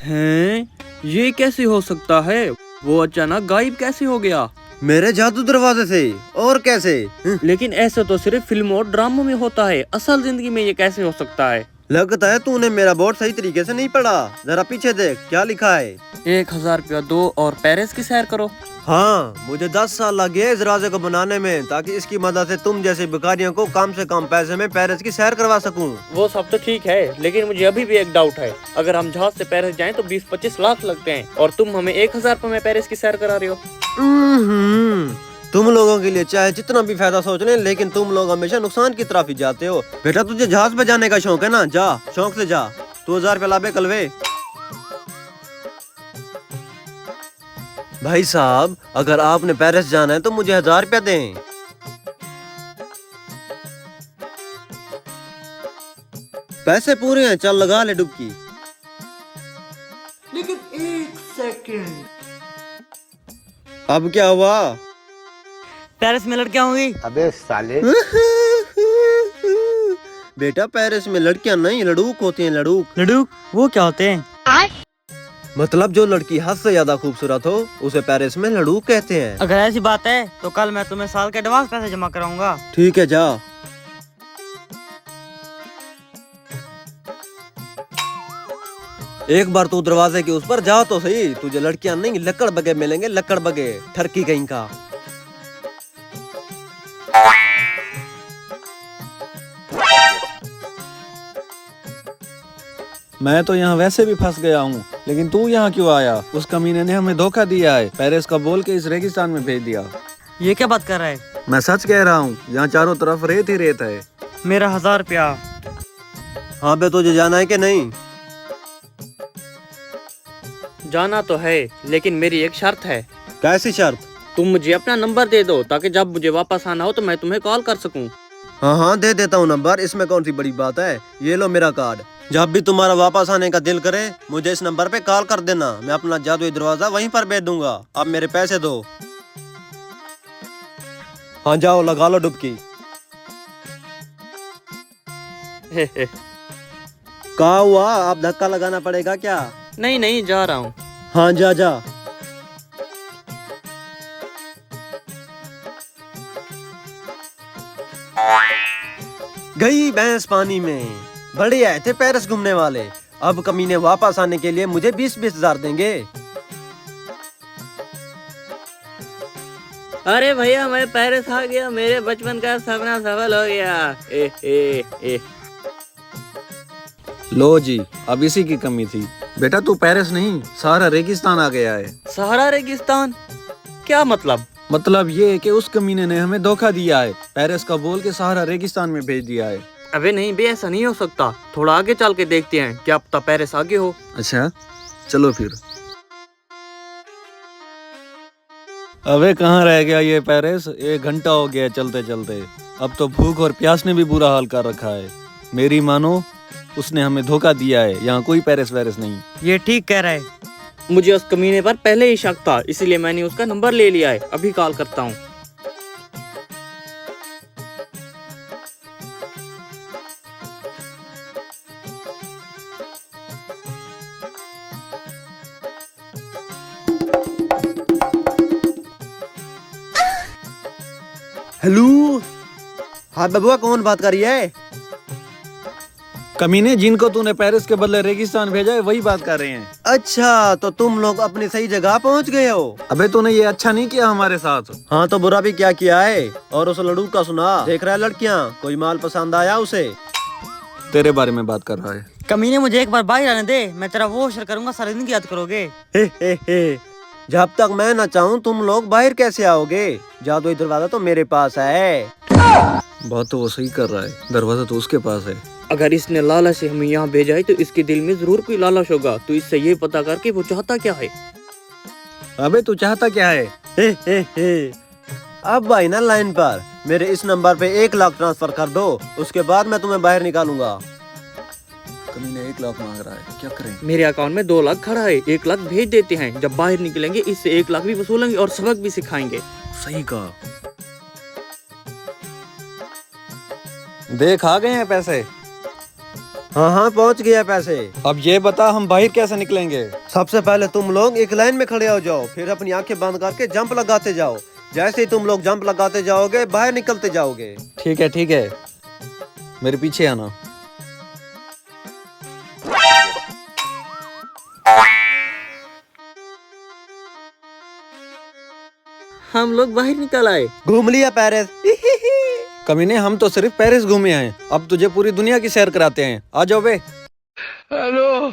हैं? ये कैसे हो सकता है? वो अचानक गायब कैसे हो गया? मेरे जादू दरवाजे से। और कैसे? लेकिन ऐसा तो सिर्फ फिल्मों और ड्रामों में होता है, असल जिंदगी में ये कैसे हो सकता है? लगता है तूने मेरा बोर्ड सही तरीके से नहीं पढ़ा। जरा पीछे देख क्या लिखा है। 1000 रुपया दो और पेरिस की सैर करो। हाँ, मुझे 10 साल लगे इस दरवाजे को बनाने में, ताकि इसकी मदद से तुम जैसे भिखारियों को कम से कम पैसे में पेरिस की सैर करवा सकूं। वो सब तो ठीक है, लेकिन मुझे अभी भी एक डाउट है। अगर हम जहाज से पेरिस जाएं तो 20-25 लाख लगते हैं और तुम हमें 1000 रुपए में पेरिस की सैर करा रहे हो। तुम लोगों के लिए चाहे जितना भी फायदा सोच लें, लेकिन तुम लोग हमेशा नुकसान की तरफ ही जाते हो। बेटा तुझे जहाज पे जाने का शौक है ना, जा शौक से जा। 2000 रुपया लाबे कलवे। भाई साहब, अगर आपने पेरिस जाना है तो मुझे 1000 रुपया दें। पैसे पूरे हैं, चल लगा ले डुबकी। लेकिन 1 सेकंड। अब क्या हुआ? पेरिस में लड़कियां होंगी। अबे साले। बेटा पेरिस में लड़कियां नहीं, लड़ूक होती हैं, लड़ूक। लड़ूक वो क्या होते हैं? मतलब जो लड़की हद से ज्यादा खूबसूरत हो उसे पेरिस में लड़ूक कहते हैं। अगर ऐसी बात है तो कल मैं तुम्हें साल के एडवांस पैसे जमा कराऊंगा। ठीक है, जा। एक बार तू दरवाजे के उस पर जा तो सही, तुझे लड़कियां नहीं लकड़ बगे मिलेंगे, लकड़ बगे, ठरकी कहीं का। मैं तो यहाँ वैसे भी फंस गया हूँ, लेकिन तू यहाँ क्यों आया? उस कमीने ने हमें धोखा दिया है, पेरिस का बोल के इस रेगिस्तान में भेज दिया। ये क्या बात कर रहा है? मैं सच कह रहा हूँ, यहाँ चारों तरफ रेत ही रेत है। मेरा 1000 रुपया। हाँ बे, तुझे जाना है कि नहीं? जाना तो है, लेकिन मेरी एक शर्त है। कैसी शर्त? तुम मुझे अपना नंबर दे दो, ताकि जब मुझे वापस आना हो तो मैं तुम्हें कॉल कर सकूं। हाँ हाँ, दे देता हूँ नंबर, इसमें कौन सी बड़ी बात है। ये लो मेरा कार्ड। जब भी तुम्हारा वापस आने का दिल करे मुझे इस नंबर पे कॉल कर देना, मैं अपना जादुई दरवाजा वहीं पर भेज दूंगा। अब मेरे पैसे दो। हाँ जाओ, लगा लो डुबकी। कहा हुआ? अब धक्का लगाना पड़ेगा क्या? नहीं नहीं, जा रहा हूँ। हाँ जा जा। गई भैंस पानी में। बढ़िया आए थे पेरिस घूमने वाले। अब कमीने वापस आने के लिए मुझे 20-20 हजार देंगे। अरे भैया, मैं पेरिस आ गया, मेरे बचपन का सपना सफल हो गया। ए, ए, ए। लो जी, अब इसी की कमी थी। बेटा तू पेरिस नहीं, सारा रेगिस्तान आ गया है। सहारा रेगिस्तान? क्या मतलब? मतलब ये है कि उस कमीने ने हमें धोखा दिया है, पेरिस का बोल के सहारा रेगिस्तान में भेज दिया है। अबे नहीं बे, ऐसा नहीं हो सकता। थोड़ा आगे चल के देखते हैं, क्या पता पेरिस आगे हो। अच्छा चलो फिर। अबे कहाँ रह गया ये पेरिस? 1 घंटा हो गया चलते चलते। अब तो भूख और प्यास ने भी बुरा हाल कर रखा है। मेरी मानो उसने हमें धोखा दिया है, यहाँ कोई पेरिस वेरिस नहीं। ये ठीक कह रहा है। मुझे उस कमीने पर पहले ही शक था, इसलिए मैंने उसका नंबर ले लिया है। अभी कॉल करता हूँ। हेलो। हाँ बबुआ, कौन बात कर रही है? कमीने जिनको तूने पेरिस के बदले रेगिस्तान भेजा है वही बात कर रहे हैं। अच्छा, तो तुम लोग अपनी सही जगह पहुंच गए हो। अबे तूने ये अच्छा नहीं किया हमारे साथ। हाँ तो बुरा भी क्या किया है? और उस लड़ू का सुना, देख रहा है लड़कियाँ, कोई माल पसंद आया उसे? तेरे बारे में बात कर रहा है। कमीने, मुझे एक बार बाहर आने दे, मैं तेरा वो शेयर करूंगा, सारे दिन की याद करोगे। हे। जब तक मैं न चाहूँ तुम लोग बाहर कैसे आओगे? जादुई दरवाजा तो मेरे पास है। बात तो वो सही कर रहा है, दरवाजा तो उसके पास है। अगर इसने लालच से हमें यहाँ भेजा है तो इसके दिल में जरूर कोई लालच होगा। तो इससे ये पता करके वो चाहता क्या है। अबे तू चाहता क्या है? हे। अब भाई ना लाइन पर मेरे इस नंबर पे 1 लाख ट्रांसफर कर दो, उसके बाद मैं तुम्हें बाहर निकालूंगा। कमीने 1 लाख मांग रहा है, क्या करें? मेरे अकाउंट में 2 लाख खड़ा है, 1 लाख भेज देते हैं। जब बाहर निकलेंगे इससे 1 लाख भी वसूलेंगे और सबक भी सिखाएंगे। सही कहा। देख आ गए हैं पैसे। हाँ हाँ पहुँच गया पैसे। अब ये बता हम बाहर कैसे निकलेंगे? सबसे पहले तुम लोग एक लाइन में खड़े हो जाओ, फिर अपनी आंखें बंद करके जंप लगाते जाओ। जैसे ही तुम लोग जंप लगाते जाओगे बाहर निकलते जाओगे। ठीक है, मेरे पीछे आना। हम लोग बाहर निकल आए। घूम लिया पेरिस। कमीने, हम तो सिर्फ पेरिस घूमे हैं, अब तुझे पूरी दुनिया की सैर कराते हैं। आ जाओ बे। हेलो